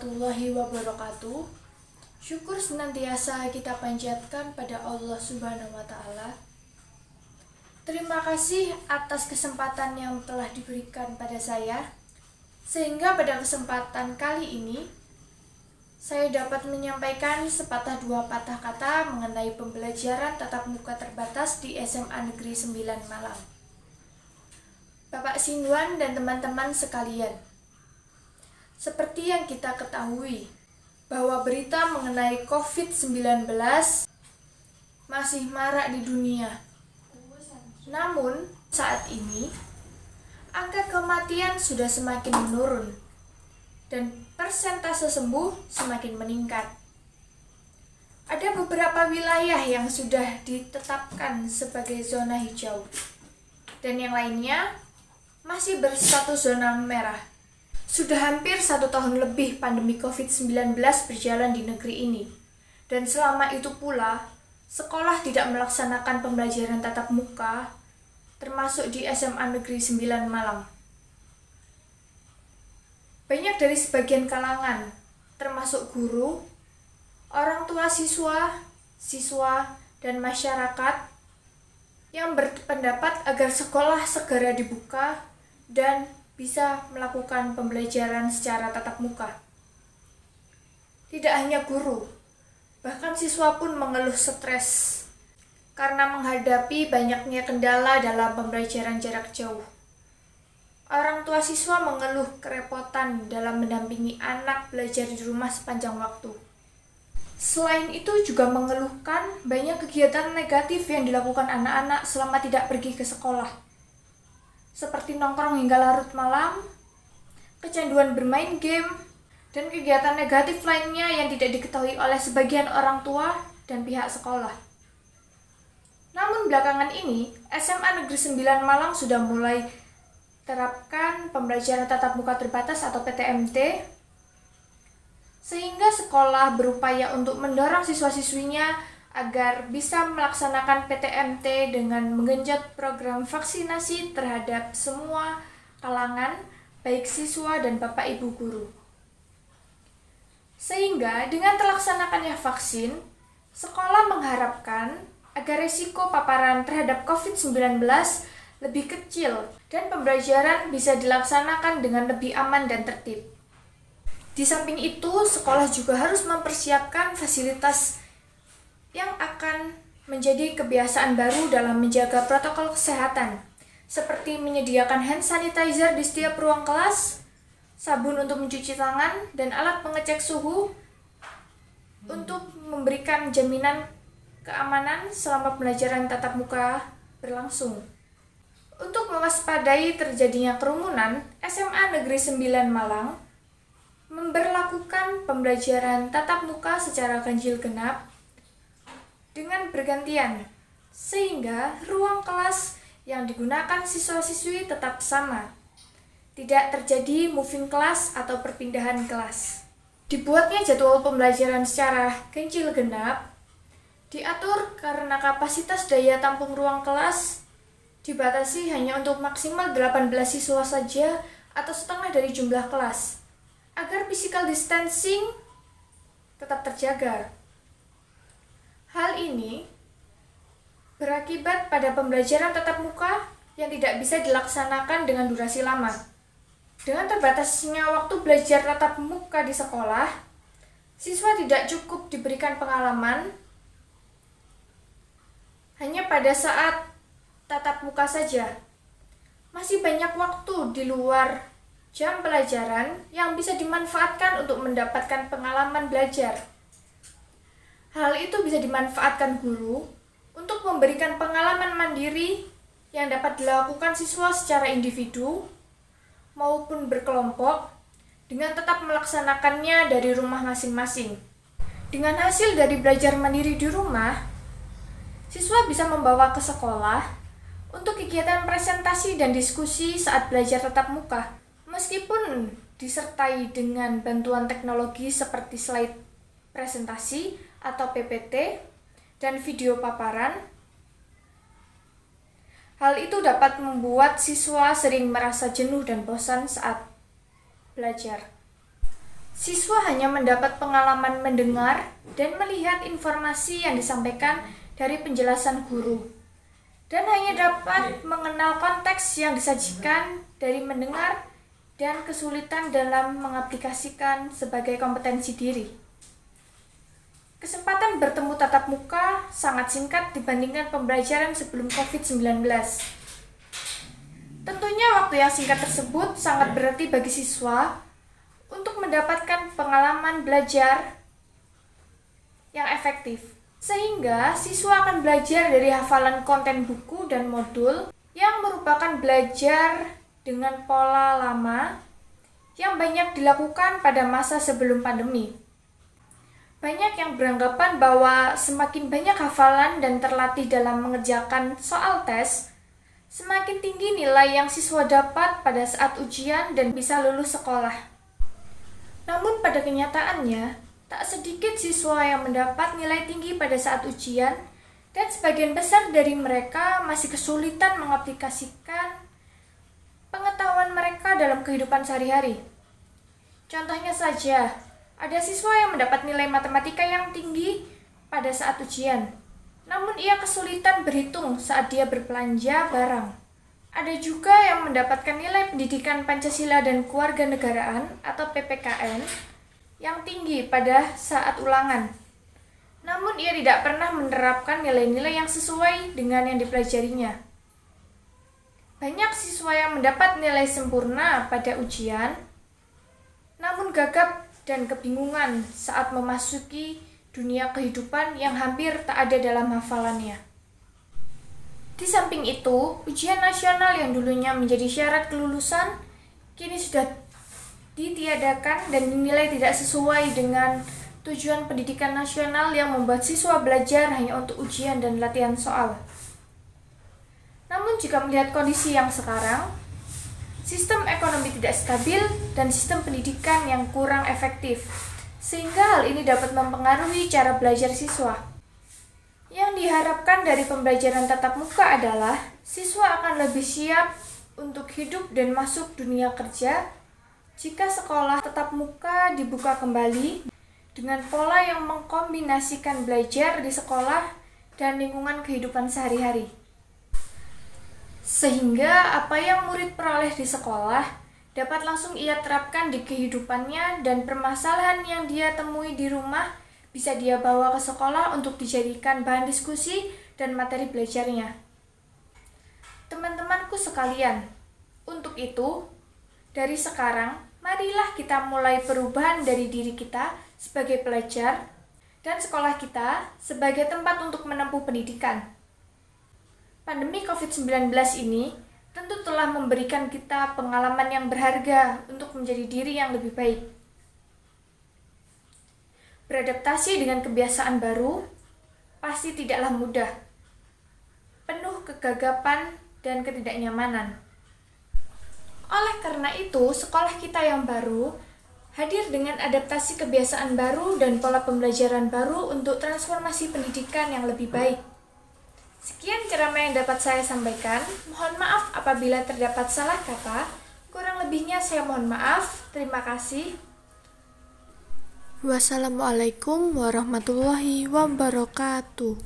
warahmatullahi wabarakatuh. Syukur senantiasa kita panjatkan pada Allah Subhanahu wa Ta'ala. Terima kasih atas kesempatan yang telah diberikan pada saya, sehingga pada kesempatan kali ini saya dapat menyampaikan sepatah dua patah kata mengenai pembelajaran tatap muka terbatas di SMA Negeri 9 Malang. Bapak Sinduan dan teman-teman sekalian, seperti yang kita ketahui bahwa berita mengenai COVID-19 masih marak di dunia. Namun, saat ini angka kematian sudah semakin menurun dan persentase sembuh semakin meningkat. Ada beberapa wilayah yang sudah ditetapkan sebagai zona hijau dan yang lainnya masih berstatus zona merah. Sudah hampir 1 tahun lebih pandemi COVID-19 berjalan di negeri ini. Dan selama itu pula, sekolah tidak melaksanakan pembelajaran tatap muka, termasuk di SMA Negeri 9 Malang. Banyak dari sebagian kalangan, termasuk guru, orang tua siswa, dan masyarakat, yang berpendapat agar sekolah segera dibuka dan bisa melakukan pembelajaran secara tatap muka. Tidak hanya guru, bahkan siswa pun mengeluh stres karena menghadapi banyaknya kendala dalam pembelajaran jarak jauh. Orang tua siswa mengeluh kerepotan dalam mendampingi anak belajar di rumah sepanjang waktu. Selain itu juga mengeluhkan banyak kegiatan negatif yang dilakukan anak-anak selama tidak pergi ke sekolah, seperti nongkrong hingga larut malam, kecanduan bermain game, dan kegiatan negatif lainnya yang tidak diketahui oleh sebagian orang tua dan pihak sekolah. Namun belakangan ini, SMA Negeri 9 Malang sudah mulai terapkan pembelajaran tatap muka terbatas atau PTMT, sehingga sekolah berupaya untuk mendorong siswa-siswinya agar bisa melaksanakan PTMT dengan menggenjot program vaksinasi terhadap semua kalangan, baik siswa dan Bapak Ibu guru. Sehingga dengan terlaksanakannya vaksin, sekolah mengharapkan agar risiko paparan terhadap COVID-19 lebih kecil dan pembelajaran bisa dilaksanakan dengan lebih aman dan tertib. Di samping itu, sekolah juga harus mempersiapkan fasilitas yang akan menjadi kebiasaan baru dalam menjaga protokol kesehatan, seperti menyediakan hand sanitizer di setiap ruang kelas, sabun untuk mencuci tangan, dan alat pengecek suhu untuk memberikan jaminan keamanan selama pembelajaran tatap muka berlangsung. Untuk mewaspadai terjadinya kerumunan, SMA Negeri 9 Malang memberlakukan pembelajaran tatap muka secara ganjil genap dengan bergantian, sehingga ruang kelas yang digunakan siswa-siswi tetap sama. Tidak terjadi moving class atau perpindahan kelas. Dibuatnya jadwal pembelajaran secara ganjil genap diatur karena kapasitas daya tampung ruang kelas dibatasi hanya untuk maksimal 18 siswa saja atau setengah dari jumlah kelas, agar physical distancing tetap terjaga. Hal ini berakibat pada pembelajaran tatap muka yang tidak bisa dilaksanakan dengan durasi lama. Dengan terbatasnya waktu belajar tatap muka di sekolah, siswa tidak cukup diberikan pengalaman hanya pada saat tatap muka saja. Masih banyak waktu di luar jam pelajaran yang bisa dimanfaatkan untuk mendapatkan pengalaman belajar. Hal itu bisa dimanfaatkan guru untuk memberikan pengalaman mandiri yang dapat dilakukan siswa secara individu maupun berkelompok dengan tetap melaksanakannya dari rumah masing-masing. Dengan hasil dari belajar mandiri di rumah, siswa bisa membawa ke sekolah untuk kegiatan presentasi dan diskusi saat belajar tatap muka, meskipun disertai dengan bantuan teknologi seperti slide presentasi atau PPT dan video paparan. Hal itu dapat membuat siswa sering merasa jenuh dan bosan saat belajar. Siswa hanya mendapat pengalaman mendengar dan melihat informasi yang disampaikan dari penjelasan guru, dan hanya dapat mengenal konteks yang disajikan dari mendengar dan kesulitan dalam mengaplikasikan sebagai kompetensi diri. Kesempatan bertemu tatap muka sangat singkat dibandingkan pembelajaran sebelum COVID-19. Tentunya waktu yang singkat tersebut sangat berarti bagi siswa untuk mendapatkan pengalaman belajar yang efektif. Sehingga siswa akan belajar dari hafalan konten buku dan modul yang merupakan belajar dengan pola lama yang banyak dilakukan pada masa sebelum pandemi. Banyak yang beranggapan bahwa semakin banyak hafalan dan terlatih dalam mengerjakan soal tes, semakin tinggi nilai yang siswa dapat pada saat ujian dan bisa lulus sekolah. Namun pada kenyataannya, tak sedikit siswa yang mendapat nilai tinggi pada saat ujian, dan sebagian besar dari mereka masih kesulitan mengaplikasikan pengetahuan mereka dalam kehidupan sehari-hari. Contohnya saja, ada siswa yang mendapat nilai matematika yang tinggi pada saat ujian, namun ia kesulitan berhitung saat dia berbelanja barang. Ada juga yang mendapatkan nilai pendidikan Pancasila dan Kewarganegaraan atau PPKN yang tinggi pada saat ulangan. Namun ia tidak pernah menerapkan nilai-nilai yang sesuai dengan yang dipelajarinya. Banyak siswa yang mendapat nilai sempurna pada ujian, namun gagap dan kebingungan saat memasuki dunia kehidupan yang hampir tak ada dalam hafalannya. Di samping itu, ujian nasional yang dulunya menjadi syarat kelulusan kini sudah ditiadakan dan dinilai tidak sesuai dengan tujuan pendidikan nasional yang membuat siswa belajar hanya untuk ujian dan latihan soal. Namun jika melihat kondisi yang sekarang, sistem ekonomi tidak stabil dan sistem pendidikan yang kurang efektif, sehingga hal ini dapat mempengaruhi cara belajar siswa. Yang diharapkan dari pembelajaran tatap muka adalah siswa akan lebih siap untuk hidup dan masuk dunia kerja jika sekolah tatap muka dibuka kembali dengan pola yang mengkombinasikan belajar di sekolah dan lingkungan kehidupan sehari-hari. Sehingga apa yang murid peroleh di sekolah dapat langsung ia terapkan di kehidupannya dan permasalahan yang dia temui di rumah bisa dia bawa ke sekolah untuk dijadikan bahan diskusi dan materi belajarnya. Teman-temanku sekalian, untuk itu, dari sekarang, marilah kita mulai perubahan dari diri kita sebagai pelajar dan sekolah kita sebagai tempat untuk menempuh pendidikan. Pandemi COVID-19 ini tentu telah memberikan kita pengalaman yang berharga untuk menjadi diri yang lebih baik. Beradaptasi dengan kebiasaan baru pasti tidaklah mudah, penuh kegagapan dan ketidaknyamanan. Oleh karena itu, sekolah kita yang baru hadir dengan adaptasi kebiasaan baru dan pola pembelajaran baru untuk transformasi pendidikan yang lebih baik. Sekian ceramah yang dapat saya sampaikan. Mohon maaf apabila terdapat salah kata. Kurang lebihnya saya mohon maaf. Terima kasih. Wassalamualaikum warahmatullahi wabarakatuh.